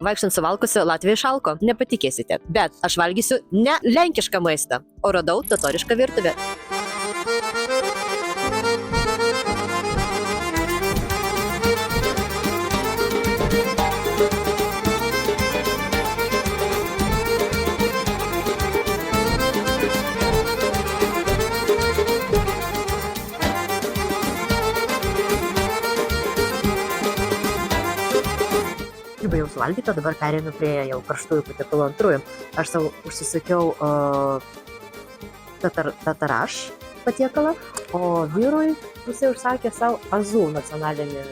Vaikštant suvalkusiu Latvijai šalko, nepatikėsite, bet aš valgysiu ne lenkišką maistą, o radau totorišką virtuvę. Baigiau suvalgyti, dabar perėmiau prie jau karštųjų patiekalų antrųjų. Aš savo užsisakiau tataraš patiekalą, o vyrui jisai užsakė savo azų nacionalinį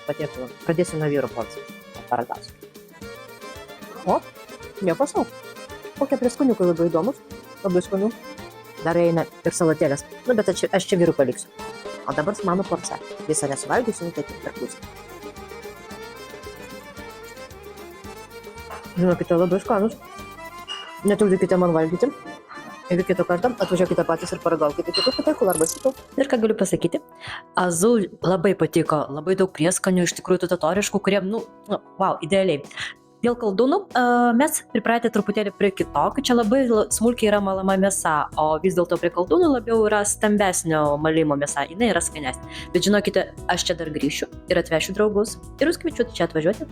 patiekalą. Pradėsiu nuo vyro porcijos. Paragausiu. O, nieko sau. Kokie prieskoniukai labai įdomus. Labai skonių. Dar eina ir salatėlės. Nu, bet aš čia vyrų paliksiu. O dabar mano porcija. Visą nesuvalgysiu, tai tik per pusę. Žinokite, labai skanus. Netrukdykite man valgyti. Ir kitą kartą atvažiuokite patys ir paragaukite kitų patiekalų arba kitų. Ir ką galiu pasakyti, azų labai patiko, labai daug prieskonių, iš tikrųjų tų totoriškų, kurie, wow, idealiai. Dėl koldūnų mes pripratę truputėlį prie kitokių, čia labai smulkiai yra malama mėsa, o vis dėlto prie koldūnų labiau yra stambesnio malimo mėsa, jinai yra skanesnė. Bet žinokite, aš čia dar grįšiu ir atvešiu draugus ir jūs kviečiu čia atvažiuoti.